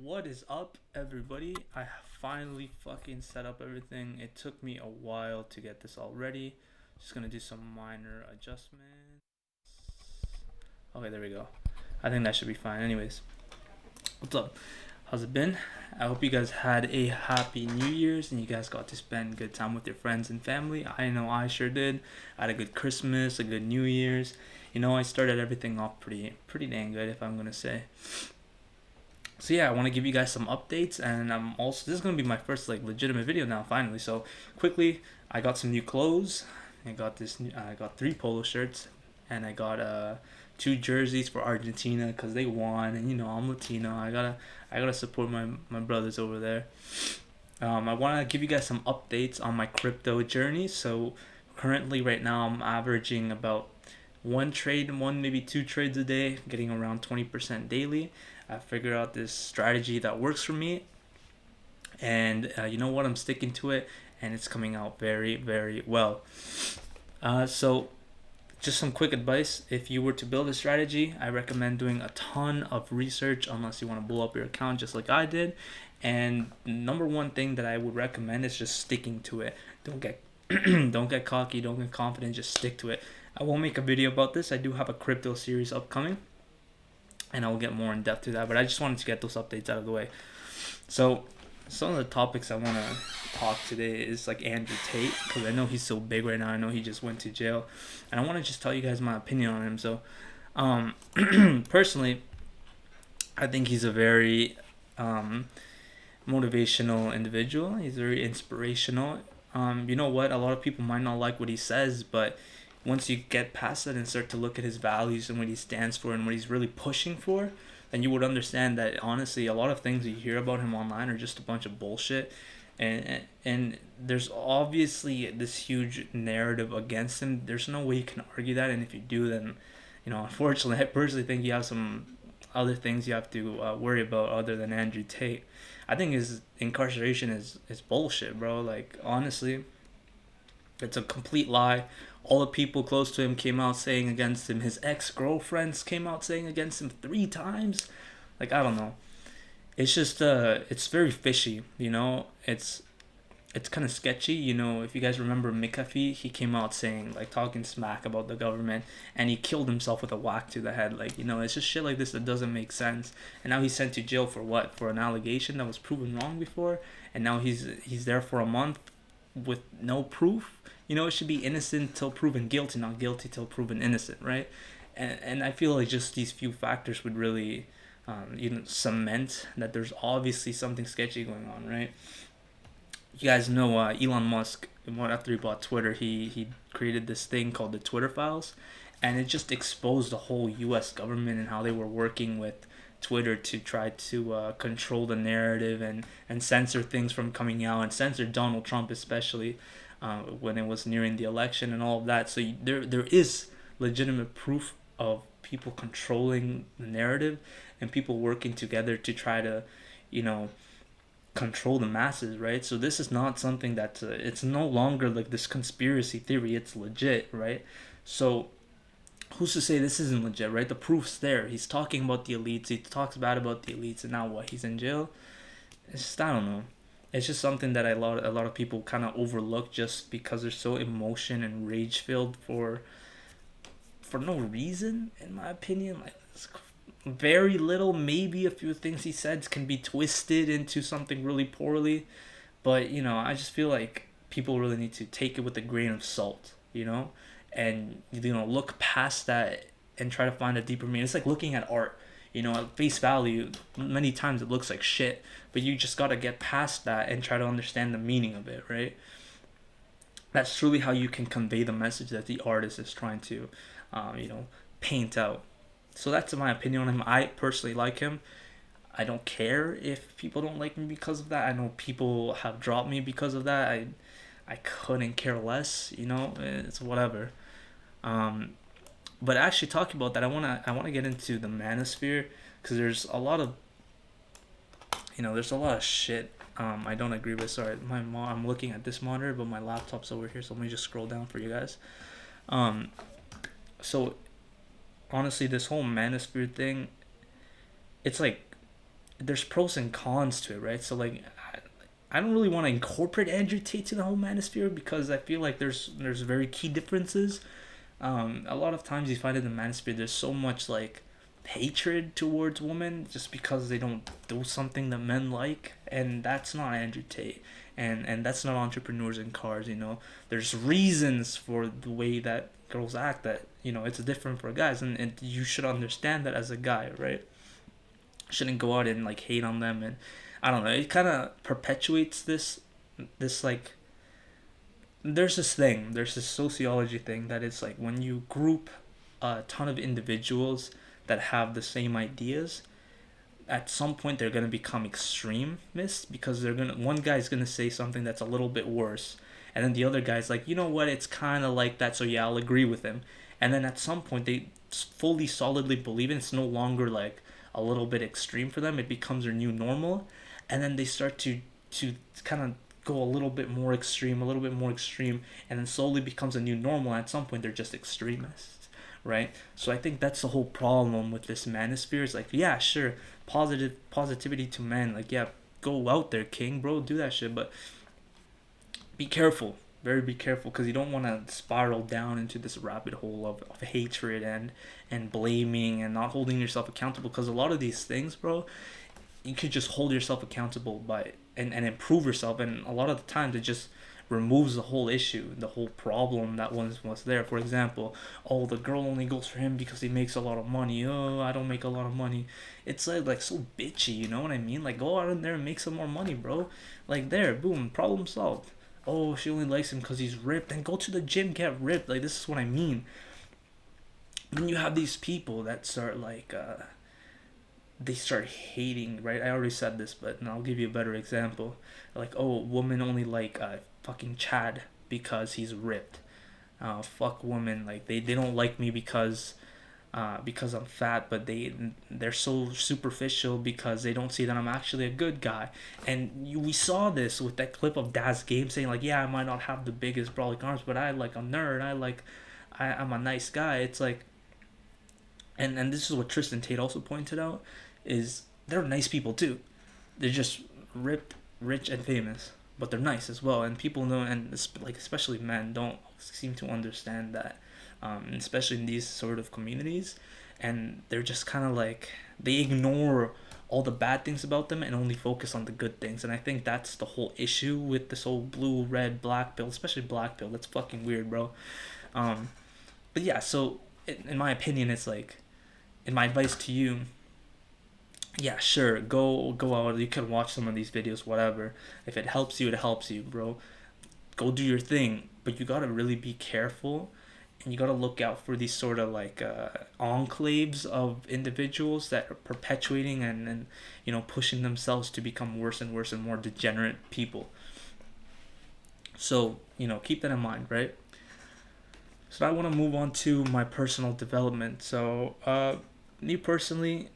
What is up, everybody? I finally fucking set up everything. It took me a while to get this all ready. Just gonna do some minor adjustments. Okay, there we go. I think that should be fine. Anyways, what's up? How's it been? I hope you guys had a happy New Year's and you guys got to spend good time with your friends and family. I know I sure did. I had a good Christmas, a good New Year's. I started everything off pretty dang good, if I'm gonna say. So yeah, I want to give you guys some updates, and I'm also this is gonna be my first like legitimate video now finally. So quickly, I got some new clothes. I got three polo shirts, and I got two jerseys for Argentina because they won, and I'm Latino. I gotta support my brothers over there. I want to give you guys some updates on my crypto journey. So currently, right now, I'm averaging about one trade, one maybe two trades a day, getting around 20% daily. I figured out this strategy that works for me, and you know what? I'm sticking to it, and it's coming out very, very well. So, just some quick advice. If you were to build a strategy, I recommend doing a ton of research unless you want to blow up your account just like I did. And number one thing that I would recommend is just sticking to it. Don't get don't get cocky, don't get confident, just stick to it. I will make a video about this. I do have a crypto series upcoming, and I will get more in depth to that. But I just wanted to get those updates out of the way. So, some of the topics I want to talk today is like Andrew Tate, because I know he's so big right now. I know he just went to jail, and I want to just tell you guys my opinion on him. So, um, personally, I think he's a very motivational individual. He's very inspirational. You know what? A lot of people might not like what he says, but once you get past that and start to look at his values and what he stands for and what he's really pushing for, then you would understand that honestly, a lot of things you hear about him online are just a bunch of bullshit. And there's obviously this huge narrative against him. There's no way you can argue that, and if you do, then unfortunately, I personally think you have some other things you have to worry about other than Andrew Tate. I think his incarceration is bullshit, bro. Like honestly, it's a complete lie. All the people close to him came out saying against him. His ex girlfriends came out saying against him three times. Like I don't know. It's just it's very fishy. It's kind of sketchy. If you guys remember McAfee, he came out saying like talking smack about the government, and he killed himself with a whack to the head. Like it's just shit like this that doesn't make sense. And now he's sent to jail for what? For an allegation that was proven wrong before, and now he's there for a month with no proof. It should be innocent till proven guilty, not guilty till proven innocent, right? And I feel like just these few factors would really, cement that there's obviously something sketchy going on, right? You guys know Elon Musk. After he bought Twitter, he created this thing called the Twitter Files, and it just exposed the whole U.S. government and how they were working with Twitter to try to control the narrative and censor things from coming out and censor Donald Trump especially when it was nearing the election and all of that. So there is legitimate proof of people controlling the narrative and people working together to try to, you know, control the masses, right? So this is not something that it's no longer like this conspiracy theory. It's legit, right? So who's to say this isn't legit, right? The proof's there. He's talking about the elites. He talks bad about the elites, and now what? He's in jail. It's just I don't know. It's just something that a lot of people kind of overlook just because they're so emotion and rage filled for no reason, in my opinion. Like it's very little, maybe a few things he said can be twisted into something really poorly, but I just feel like people really need to take it with a grain of salt, and look past that and try to find a deeper meaning. It's like looking at art. At face value, many times it looks like shit, but you just gotta get past that and try to understand the meaning of it, right? That's truly how you can convey the message that the artist is trying to, paint out. So that's my opinion on him. I personally like him. I don't care if people don't like me because of that. I know people have dropped me because of that. I couldn't care less. It's whatever. Um, but actually, talking about that, I wanna get into the Manosphere because there's a lot of shit. I don't agree with. Sorry, I'm looking at this monitor, but my laptop's over here. So let me just scroll down for you guys. Um, so honestly, this whole Manosphere thing, it's like there's pros and cons to it, right? So like, I don't really want to incorporate Andrew Tate to the whole Manosphere because I feel like there's very key differences. A lot of times you find in the Manosphere there's so much like hatred towards women just because they don't do something that men like, and that's not Andrew Tate, and that's not entrepreneurs in cars. There's reasons for the way that girls act that it's different for guys, and you should understand that as a guy, right? Shouldn't go out and like hate on them, and I don't know. It kind of perpetuates this like there's this sociology thing that it's like when you group a ton of individuals that have the same ideas, at some point they're gonna become extremists because one guy's gonna say something that's a little bit worse, and then the other guy's like, you know what, it's kind of like that, so yeah, I'll agree with him, and then at some point they fully solidly believe it. It's no longer like a little bit extreme for them. It becomes their new normal, and then they start to kind of go a little bit more extreme, a little bit more extreme, and then slowly becomes a new normal. At some point, they're just extremists, right? So I think that's the whole problem with this manosphere. Is like, yeah, sure, positivity to men, like, yeah, go out there, king, bro, do that shit, but be careful, very be careful, because you don't want to spiral down into this rabbit hole of hatred and blaming and not holding yourself accountable. Because a lot of these things, bro, you could just hold yourself accountable by and improve yourself, and a lot of the times it just removes the whole issue, the whole problem that was there. For example, oh, the girl only goes for him because he makes a lot of money. Oh, I don't make a lot of money. It's like so bitchy, you know what I mean? Like, go out in there and make some more money, bro. Like, there, boom, problem solved. Oh, she only likes him because he's ripped. Then go to the gym, get ripped. Like, this is what I mean. Then you have these people that start like they start hating, right? I already said this, but I'll give you a better example. Like, oh, women only like fucking Chad because he's ripped. Fuck women, like they don't like me because I'm fat, but they're so superficial because they don't see that I'm actually a good guy. And we saw this with that clip of Daz Game saying like, yeah, I might not have the biggest brawling arms, but I like a nerd. I'm a nice guy. It's like, and this is what Tristan Tate also pointed out, is they're nice people too. They're just ripped, rich, and famous, but they're nice as well. And people know, and like especially men don't seem to understand that, especially in these sort of communities, and they're just kind of like they ignore all the bad things about them and only focus on the good things. And I think that's the whole issue with this whole blue, red, black pill, especially black pill. That's fucking weird, bro. Um, but yeah, so in my opinion, it's like, in my advice to you, yeah, sure, go out. You can watch some of these videos, whatever. If it helps you, it helps you, bro. Go do your thing, but you gotta really be careful, and you gotta look out for these sort of like enclaves of individuals that are perpetuating and pushing themselves to become worse and worse and more degenerate people. So keep that in mind, right? So I want to move on to my personal development. So me personally,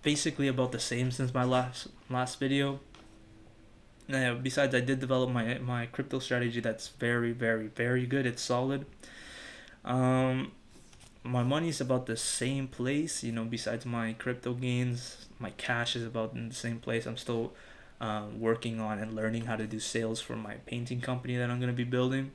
basically about the same since my last video. Besides, I did develop my crypto strategy that's very, very, very good. It's solid. Um, my money's about the same place. Besides my crypto gains, my cash is about in the same place. I'm still working on and learning how to do sales for my painting company that I'm gonna be building.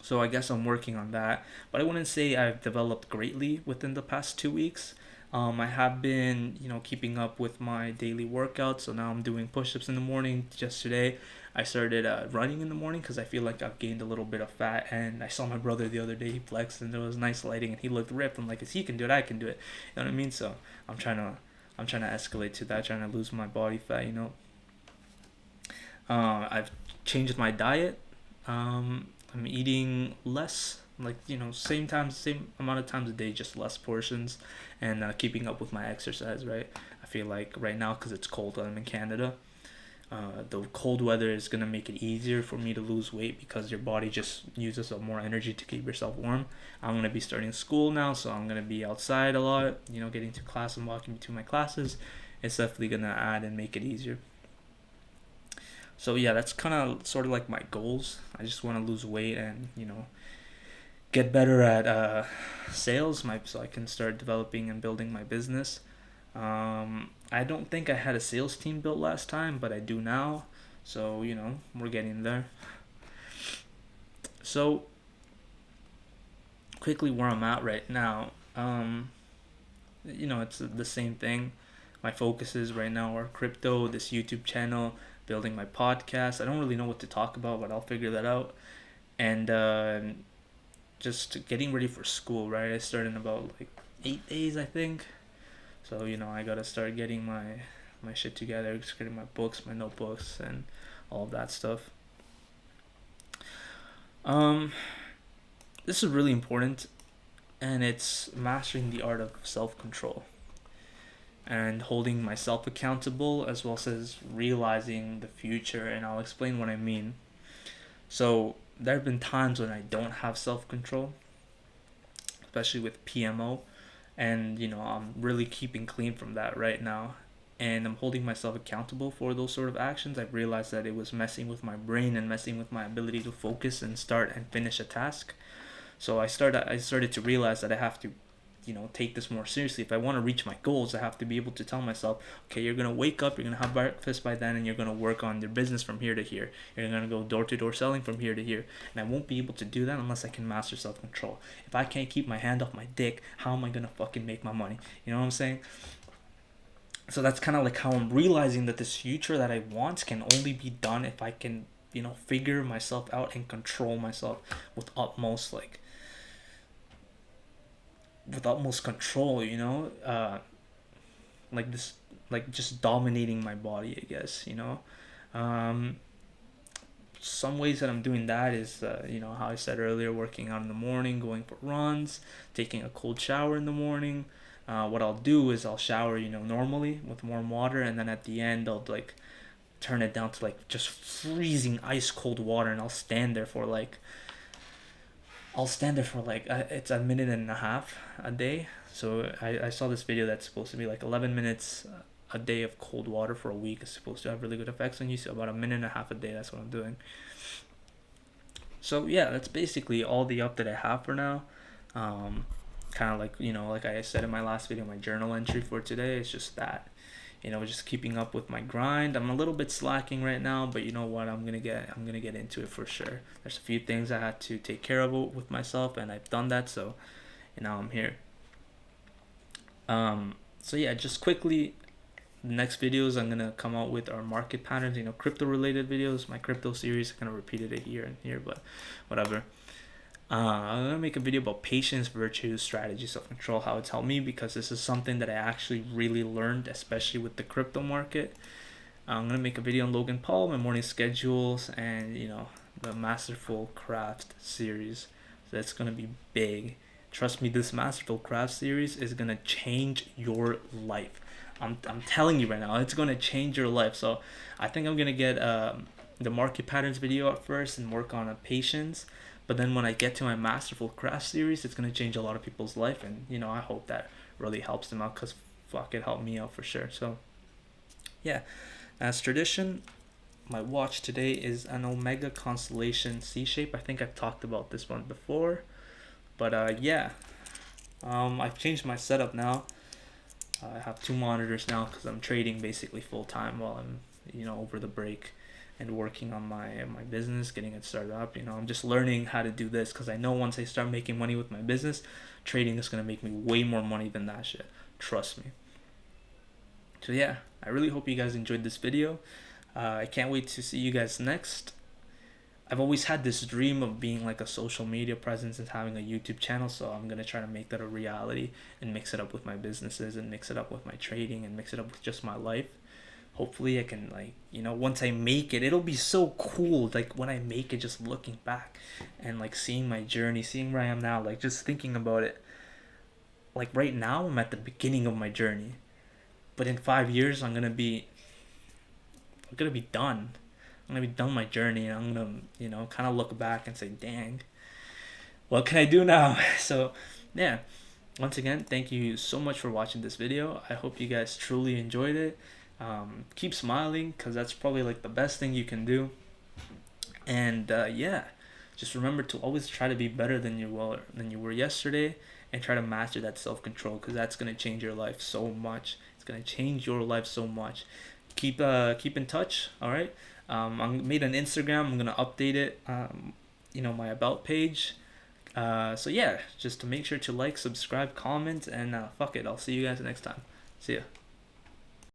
So I guess I'm working on that. But I wouldn't say I've developed greatly within the past 2 weeks. I have been, keeping up with my daily workouts. So now I'm doing push-ups in the morning. Just today, I started running in the morning because I feel like I've gained a little bit of fat. And I saw my brother the other day. He flexed and there was nice lighting and he looked ripped. I'm like, if he can do it, I can do it. You know what I mean? So I'm trying to, I'm trying to escalate to that. Trying to lose my body fat. I've changed my diet. I'm eating less, like same amount of times a day, just less portions, and keeping up with my exercise. Right, I feel like right now because it's cold, I'm in Canada. The cold weather is gonna make it easier for me to lose weight because your body just uses up more energy to keep yourself warm. I'm gonna be starting school now, so I'm gonna be outside a lot. Getting to class and walking between my classes. It's definitely gonna add and make it easier. So yeah, that's kind of sort of like my goals. I just want to lose weight and get better at sales, so I can start developing and building my business. I don't think I had a sales team built last time, but I do now. So, we're getting there. So, quickly where I'm at right now. It's the same thing. My focuses right now are crypto, this YouTube channel, building my podcast. I don't really know what to talk about, but I'll figure that out. And just getting ready for school, right? I start in about like 8 days, I think. So, I gotta start getting my shit together, just getting my books, my notebooks, and all of that stuff. Um, this is really important, and it's mastering the art of self control and holding myself accountable, as well as realizing the future. And I'll explain what I mean. So, there have been times when I don't have self control, especially with PMO, and I'm really keeping clean from that right now, and I'm holding myself accountable for those sort of actions. I've realized that it was messing with my brain and messing with my ability to focus and start and finish a task. So I started to realize that I have to take this more seriously. If I want to reach my goals, I have to be able to tell myself, okay, you're going to wake up, you're going to have breakfast by then, and you're going to work on your business from here to here. You're going to go door to door selling from here to here. And I won't be able to do that unless I can master self control. If I can't keep my hand off my dick, how am I going to fucking make my money? You know what I'm saying? So that's kind of like how I'm realizing that this future that I want can only be done if I can, figure myself out and control myself with utmost control, like this, like just dominating my body, I guess. um some ways that I'm doing that is, how I said earlier, working out in the morning, going for runs, taking a cold shower in the morning. What I'll do is I'll shower, normally with warm water, and then at the end I'll like turn it down to like just freezing ice cold water, and I'll stand there for like it's a minute and a half a day. So I saw this video that's supposed to be like 11 minutes a day of cold water for a week is supposed to have really good effects on you. So about a minute and a half a day, that's what I'm doing. So yeah, that's basically all the up that I have for now. Um, Kind of like, like I said in my last video, my journal entry for today is just that. Just keeping up with my grind. I'm a little bit slacking right now, but you know what? I'm gonna get into it for sure. There's a few things I had to take care of with myself, and I've done that. So, now I'm here. So yeah, just quickly, the next videos I'm gonna come out with are market patterns. Crypto related videos. My crypto series, I kind of repeated it here and here, but whatever. I'm gonna make a video about patience, virtue, strategy, self control, how it's helped me, because this is something that I actually really learned, especially with the crypto market. I'm gonna make a video on Logan Paul, my morning schedules, and the Masterful Craft series. So that's gonna be big. Trust me, this Masterful Craft series is gonna change your life. I'm telling you right now, it's gonna change your life. So I think I'm gonna get the market patterns video up first and work on a patience. But then when I get to my Masterful Craft series, it's gonna change a lot of people's life, and I hope that really helps them out, because fuck, it helped me out for sure. So yeah, as tradition, my watch today is an Omega Constellation C shape. I think I've talked about this one before, but yeah, I've changed my setup now. I have two monitors now because I'm trading basically full time while I'm over the break and working on my business, getting it started up. I'm just learning how to do this, because I know once I start making money with my business, trading is gonna make me way more money than that shit. Trust me. So yeah, I really hope you guys enjoyed this video. I can't wait to see you guys next. I've always had this dream of being like a social media presence and having a YouTube channel, so I'm gonna try to make that a reality and mix it up with my businesses and mix it up with my trading and mix it up with just my life. Hopefully I can, like, once I make it, it'll be so cool, like when I make it, just looking back and like seeing my journey, seeing where I am now, like just thinking about it. Like right now I'm at the beginning of my journey, but in 5 years I'm gonna be done. I'm gonna be done my journey, and I'm gonna, kind of look back and say, dang, what can I do now? So yeah, once again, thank you so much for watching this video. I hope you guys truly enjoyed it. Keep smiling, because that's probably like the best thing you can do. And yeah, just remember to always try to be better than you were yesterday, and try to master that self-control, because that's going to change your life so much. It's It's gonna change your life so much. Keep in touch. All right. I made an Instagram. I'm gonna update it. My about page. So yeah, just to make sure to like, subscribe, comment, and fuck it. I'll see you guys next time. See ya.